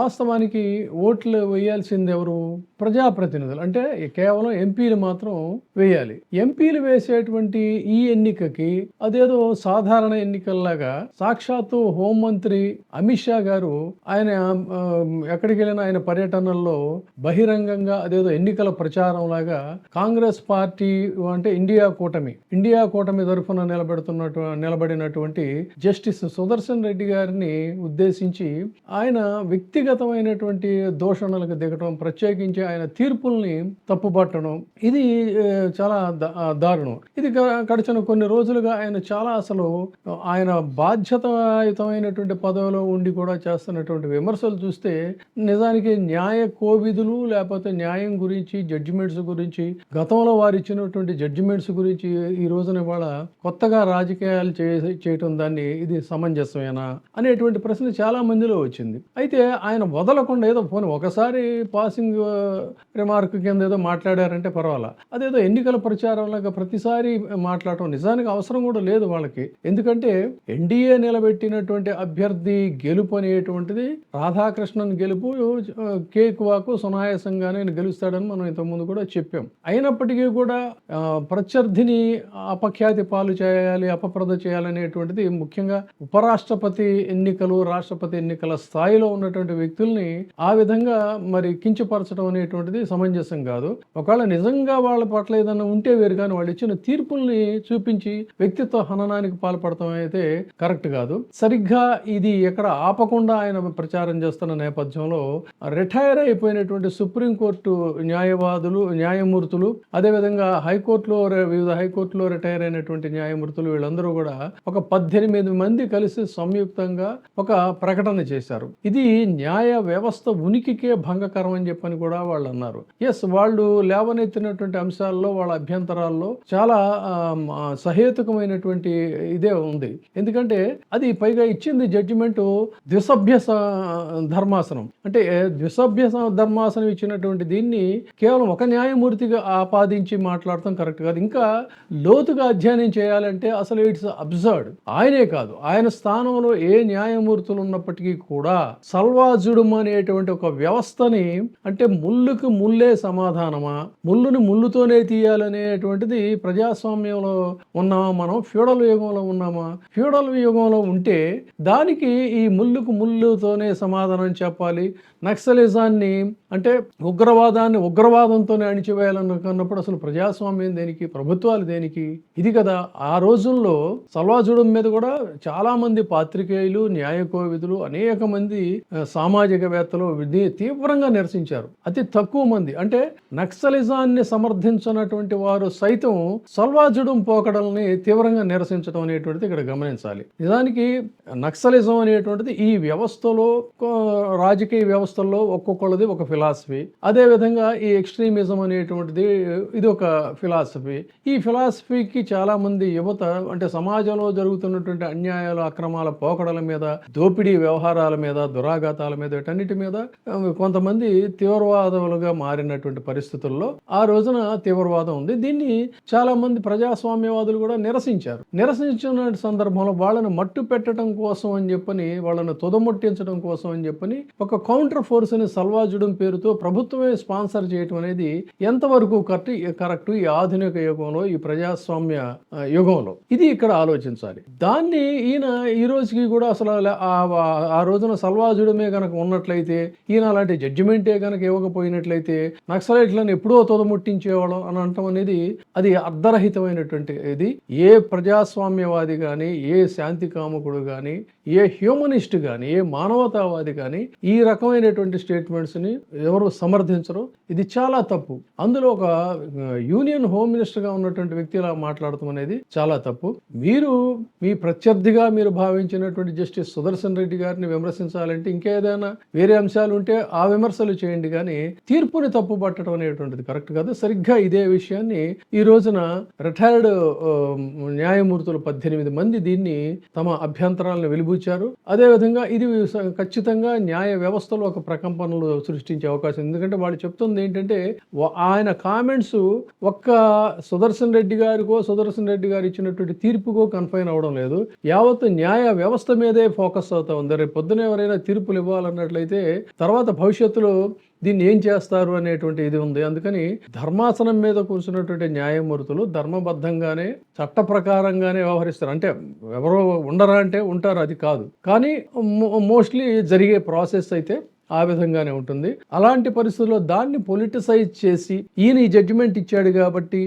వాస్తవానికి ఓట్లు వేయాల్సింది ఎవరు? ప్రజాప్రతినిధులు. అంటే కేవలం ఎంపీలు మాత్రం వేయాలి. ఎంపీలు వేసేటువంటి ఈ ఎన్నికకి అదేదో సాధారణ ఎన్నికల్లాగా సాక్షాత్తు హోంమంత్రి అమిత్ షా గారు ఆయన ఎక్కడికి వెళ్ళినా ఆయన పర్యటనల్లో బహిరంగంగా అదేదో ఎన్నికల ప్రచారం లాగా కాంగ్రెస్ పార్టీ అంటే ఇండియా కూటమి తరఫున నిలబడినటువంటి జస్టిస్ సుదర్శన్ రెడ్డి గారిని ఉద్దేశించి ఆయన వ్యక్తిగతమైనటువంటి దూషణలకు దిగటం, ప్రత్యేకించి ఆయన తీర్పుల్ని తప్పుపట్టడం, ఇది చాలా దారుణం. ఇది గడిచిన కొన్ని రోజులుగా ఆయన చాలా అసలు ఆయన బాధ్యతాయుతమైనటువంటి పదవిలో ఉండి కూడా చేస్తున్నటువంటి విమర్శలు చూస్తే నిజానికి న్యాయ కోవిధులు లేకపోతే న్యాయం గురించి, జడ్జిమెంట్స్ గురించి, గతంలో వారు ఇచ్చినటువంటి జడ్జిమెంట్స్ గురించి ఈ రోజున ఇవాళ కొత్తగా రాజకీయాలు చేయటం దాన్ని ఇది సమంజసమేనా అనేటువంటి ప్రశ్న చాలా మందిలో వచ్చింది. అయితే ఆయన వదలకుండా ఏదో పోనీ ఒకసారి పాసింగ్ రిమార్క్ కింద ఏదో మాట్లాడారంటే పర్వాలా, అదేదో ఎన్నికల ప్రచారంలాగా ప్రతిసారి మాట్లాడటం నిజానికి అవసరం కూడా లేదు వాళ్ళకి. ఎందుకంటే ఎన్డీఏ నిలబెట్టినటువంటి అభ్యర్థి గెలుపు అనేటువంటిది రాధాకృష్ణన్ గెలుపు కేక్ వాకు సునాయాసంగానే గెలుస్తాడని మనం ఇంతకుముందు కూడా చెప్పాం. అయినప్పటికీ కూడా ప్రత్యర్థిని అపఖ్యాతి పాలు చేయాలి, అపప్రద చేయాలనేటువంటిది ముఖ్యంగా ఉపరాష్ట్రపతి ఎన్నికలు, రాష్ట్రపతి ఎన్నికల స్థాయిలో ఉన్నటువంటి వ్యక్తుల్ని ఆ విధంగా మరి కించపరచడం అనేటువంటిది సమంజసం కాదు. ఒకవేళ నిజంగా వాళ్ళ పట్ల ఏదైనా ఉంటే వేరు, కానీ వాళ్ళు ఇచ్చిన తీర్పుల్ని చూపించి వ్యక్తిత్వ హననానికి పాల్పడటం అయితే కరెక్ట్ కాదు. సరిగ్గా ఇది ఎక్కడ ఆపకుండా ఆయన ప్రచారం చేస్తున్న నేపథ్యంలో రిటైర్ అయిపోయినటువంటి సుప్రీంకోర్టు న్యాయమూర్తులు, అదేవిధంగా వివిధ హైకోర్టులో రిటైర్ అయినటువంటి న్యాయమూర్తులు, వీళ్ళందరూ కూడా ఒక 18 మంది కలిసి సంయుక్తంగా ఒక ప్రకటన చేశారు. ఇది న్యాయ వ్యవస్థ ఉనికికే భంగకరం అని చెప్పని కూడా వాళ్ళు అన్నారు. వాళ్ళు లేవనెత్తినటువంటి అంశాల్లో, వాళ్ళ అభ్యంతరాల్లో చాలా సహేతుకమైనటువంటి ఇదే ఉంది. ఎందుకంటే అది పైగా ఇచ్చింది జడ్జిమెంట్ ద్విసభ్య ధర్మాసనం. అంటే ద్విసభ్య ధర్మాసనం ఇచ్చినటువంటి దీన్ని కేవలం ఒక న్యాయమూర్తిగా ఆపాదించి మాట్లాడటం కరెక్ట్ కాదు. ఇంకా లోతుగా అధ్యయనం చేయాలంటే అసలు ఇట్స్ అబ్సర్డ్. ఆయనే కాదు, ఆయన స్థానంలో ఏ న్యాయమూర్తులు ఉన్నప్పటికీ కూడా సల్వాజుడుం అనేటువంటి ఒక వ్యవస్థని, అంటే ముళ్ళుకు ముల్లే సమాధానమా, ముళ్ళుని ముళ్ళుతోనే తీయాలనేటువంటిది ప్రజాస్వామ్యంలో ఉన్నామా, మనం ఫ్యూడల్ యుగంలో ఉన్నామా? ఫ్యూడల్ యుగంలో ఉంటే దానికి ఈ ముళ్ళుకు ముళ్ళుతోనే సమాధానం చెప్పాలి. నక్సలిజాన్ని అంటే ఉగ్రవాదంతోనే అణిచివేయాలనుకున్నప్పుడు అసలు ప్రజాస్వామ్యం దేనికి, ప్రభుత్వాలు దేనికి? ఇది కదా. ఆ రోజుల్లో సల్వాజుడుం మీద కూడా చాలా మంది పాత్రికేయులు, న్యాయ కోవిదులు, అనేక మంది సామాజికవేత్తలు తీవ్రంగా నిరసించారు. అతి తక్కువ మంది, అంటే నక్సలిజాన్ని సమర్థించినటువంటి వారు సైతం సల్వాజుడుం పోకడల్ని తీవ్రంగా నిరసించడం అనేటువంటిది ఇక్కడ గమనించాలి. నిజానికి నక్సలిజం అనేటువంటిది ఈ వ్యవస్థలో, రాజకీయ వ్యవస్థల్లో ఒక్కొక్కళ్ళది ఒక ఫిలాసఫీ. అదేవిధంగా ఈ ఎక్స్ట్రీమిజం అనేటువంటిది ఇది ఒక ఫిలాసఫీ. ఈ ఫిలాసఫీకి చాలా మంది యువత అంటే సమాజంలో జరుగుతున్నటువంటి అన్యాయాలు, అక్రమాల పోకడల మీద, దోపిడీ వ్యవహారాల మీద, దురాఘాతాల మీద, వీటన్నిటి మీద కొంతమంది తీవ్రవాదులుగా మారినటువంటి పరిస్థితుల్లో ఆ రోజున తీవ్రవాదం ఉంది. దీన్ని చాలా మంది ప్రజాస్వామ్యవాదులు కూడా నిరసించిన సందర్భంలో వాళ్ళని మట్టు పెట్టడం కోసం అని చెప్పని, వాళ్ళని తుదముట్టించడం కోసం అని చెప్పని ఒక కౌంటర్ ఫోర్స్ ని సల్వాజుడుం పేరుతో ప్రభుత్వమే స్పాన్సర్ చేయటం అనేది ఎంతవరకు కరెక్ట్ ఈ ఆధునిక యుగంలో, ఈ ప్రజాస్వామ్య యుగంలో? ఇది ఇక్కడ ఆలోచించాలి. దాన్ని ఈయన ఈ రోజుకి కూడా అసలు ఆ రోజున సల్వాజుడమే కనుక ఉన్నట్లయితే, ఈయన అలాంటి జడ్జిమెంటే కనుక ఇవ్వకపోయినట్లయితే నక్సలైట్లను ఎప్పుడో తొదముట్టించేవాళ్ళం అని అంటాం అనేది అది అర్ధరహితమైనటువంటి ఇది. ఏ ప్రజాస్వామ్యవాది కానీ, ఏ శాంతి కాముకుడు కానీ, ఏ హ్యూమనిస్ట్ కానీ, ఏ మానవతావాది కానీ ఈ రకమైనటువంటి స్టేట్మెంట్స్ని ఎవరు సమర్థించరు. ఇది చాలా తప్పు. అందులో ఒక యూనియన్ హోమ్ మినిస్టర్గా ఉన్నటువంటి వ్యక్తి ఇలా మాట్లాడటం అనేది చాలా తప్పు. మీరు మీ ప్రత్యర్థిగా మీరు భావించినటువంటి జస్టిస్ సుదర్శన్ రెడ్డి గారిని విమర్శించాలంటే ఇంకేదైనా వేరే అంశాలు ఉంటే ఆ విమర్శలు చేయండి, కానీ తీర్పుని తప్పు పట్టడం అనేటువంటిది కరెక్ట్ కాదు. సరిగ్గా ఇదే విషయాన్ని ఈ రోజున రిటైర్డ్ న్యాయమూర్తులు 18 మంది దీన్ని తమ అభ్యంతరాలను వెలిబుచ్చారు. అదేవిధంగా ఇది ఖచ్చితంగా న్యాయ వ్యవస్థలో ఒక ప్రకంపనలు సృష్టించే అవకాశం. ఎందుకంటే వాళ్ళు చెప్తుంది ఏంటంటే ఆయన కామెంట్స్ ఒక్క సుదర్శన్ రెడ్డి గారు ఇచ్చినటువంటి తీర్పుకో కన్ఫైన్ అవడం లేదు, యావత్ న్యాయ వ్యవస్థ మీదే ఫోకస్ అవుతా ఉంది. రేపు పొద్దున ఎవరైనా తీర్పులు ఇవ్వాలన్నా అన్నట్లయితే తర్వాత భవిష్యత్తులో దీన్ని ఏం చేస్తారు అనేటువంటి ఇది ఉంది. అందుకని ధర్మాసనం మీద కూర్చున్నటువంటి న్యాయమూర్తులు ధర్మబద్ధంగానే చట్ట ప్రకారంగానే వ్యవహరిస్తారు. అంటే ఎవరో ఉండరా అంటే ఉంటారు, అది కాదు. కానీ మోస్ట్లీ జరిగే ప్రాసెస్ అయితే ఆ విధంగానే ఉంటుంది. అలాంటి పరిస్థితుల్లో దాన్ని పొలిటిసైజ్ చేసి ఈయన ఈ జడ్జిమెంట్ ఇచ్చాడు కాబట్టి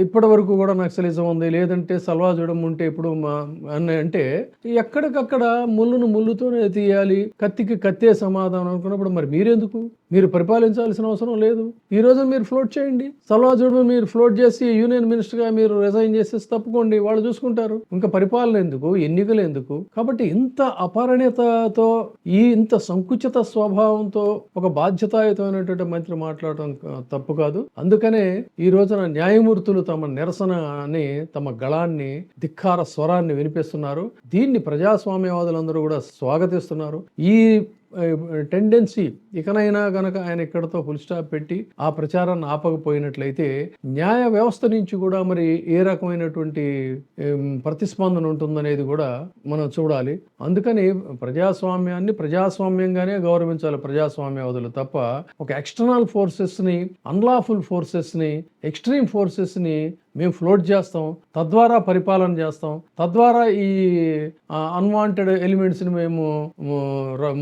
ఇప్పటి వరకు కూడా నక్సలిజం ఉంది, లేదంటే సల్వాజుడం ఉంటే ఇప్పుడు అంటే ఎక్కడికక్కడ ముళ్ళును ముళ్ళుతోనే తీయాలి, కత్తికి కత్తే సమాధానం అనుకున్నప్పుడు మరి మీరెందుకు? మీరు పరిపాలించాల్సిన అవసరం లేదు. ఈ రోజు మీరు ఫ్లోట్ చేయండి, సల్వాజుడం మీరు ఫ్లోట్ చేసి యూనియన్ మినిస్టర్గా మీరు రిజైన్ చేసేసి తప్పుకోండి, వాళ్ళు చూసుకుంటారు. ఇంకా పరిపాలన ఎందుకు, ఎన్నికలు ఎందుకు? కాబట్టి ఇంత అపరిణతతో ఇంత సంకుచిత స్వభావంతో ఒక బాధ్యతాయుతమైనటువంటి మంత్రి మాట్లాడటం తప్పు కాదు. అందుకనే ఈ రోజున న్యాయమూర్తులు తమ నిరసనని, తమ గళాన్ని, ధిక్కార స్వరాన్ని వినిపిస్తున్నారు. దీన్ని ప్రజాస్వామ్యవాదులందరూ కూడా స్వాగతిస్తున్నారు. ఈ టెండెన్సీ ఇకనైనా గనక ఆయన ఇక్కడతో ఫుల్ స్టాప్ పెట్టి ఆ ప్రచారాన్ని ఆపకపోయినట్లయితే న్యాయ వ్యవస్థ నుంచి కూడా మరి ఏ రకమైనటువంటి ప్రతిస్పందన ఉంటుందనేది కూడా మనం చూడాలి. అందుకని ప్రజాస్వామ్యాన్ని ప్రజాస్వామ్యంగానే గౌరవించాలి ప్రజాస్వామ్యవాదులు తప్ప ఒక ఎక్స్టర్నల్ ఫోర్సెస్ని, అన్లాఫుల్ ఫోర్సెస్ని, ఎక్స్ట్రీమ్ ఫోర్సెస్ని మేము ఫ్లోట్ చేస్తాం, తద్వారా పరిపాలన చేస్తాం, తద్వారా ఈ అన్వాంటెడ్ ఎలిమెంట్స్ని మేము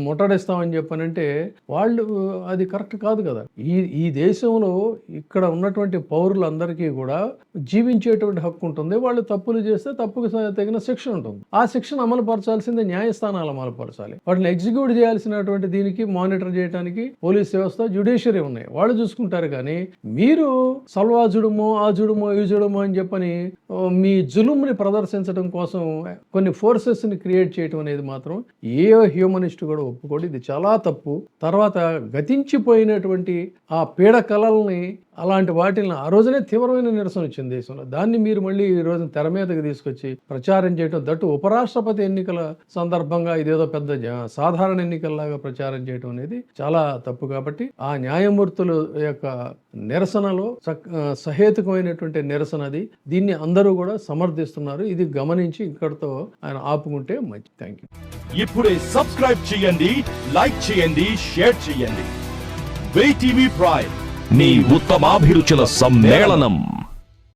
ముట్టడిస్తామని చెప్పనంటే వాళ్ళు అది కరెక్ట్ కాదు కదా. ఈ దేశంలో ఇక్కడ ఉన్నటువంటి పౌరులందరికీ కూడా జీవించేటువంటి హక్కు ఉంటుంది. వాళ్ళు తప్పులు చేస్తే తప్పుకు తగిన శిక్ష ఉంటుంది. ఆ శిక్షను అమలు పరచాల్సిందే న్యాయస్థానాలు అమలు పరచాలి. వాటిని ఎగ్జిక్యూట్ చేయాల్సినటువంటి దీనికి మానిటర్ చేయడానికి పోలీస్ వ్యవస్థ, జ్యుడిషియరీ ఉన్నాయి, వాళ్ళు చూసుకుంటారు. కానీ మీరు సల్వాజుడమో ఆ జుడమో ఈ జుడమో అని చెప్పని మీ జులుంని ప్రదర్శించడం కోసం కొన్ని ఫోర్సెస్ని క్రియేట్ చేయడం అనేది మాత్రం ఏ హ్యూమనిస్ట్ కూడా ఒప్పుకోడు. ఇది చాలా తప్పు. తర్వాత గతించిపోయినటువంటి ఆ పీడ కళల్ని, అలాంటి వాటిని ఆ రోజునే తీవ్రమైన నిరసన వచ్చింది దేశంలో. దాన్ని మీరు మళ్ళీ ఈ రోజున తెర మీదకి తీసుకొచ్చి ప్రచారం చేయడం, దట్టు ఉపరాష్ట్రపతి ఎన్నికల సందర్భంగా ఇదేదో పెద్ద సాధారణ ఎన్నికల్లాగా ప్రచారం చేయడం అనేది చాలా తప్పు. కాబట్టి ఆ న్యాయమూర్తుల యొక్క నిరసనలో సహేతుకమైనటువంటి నిరసన అది. దీన్ని అందరూ కూడా సమర్థిస్తున్నారు. ఇది గమనించి ఇక్కడితో ఆయన ఆపుకుంటే మంచి. Thank you. ఇప్పుడే సబ్స్క్రైబ్ చేయండి, లైక్ చేయండి, షేర్ చేయండి. WAY TV ప్రైమ్, మీ ఉత్తమాభిరుచుల సమ్మేళనం.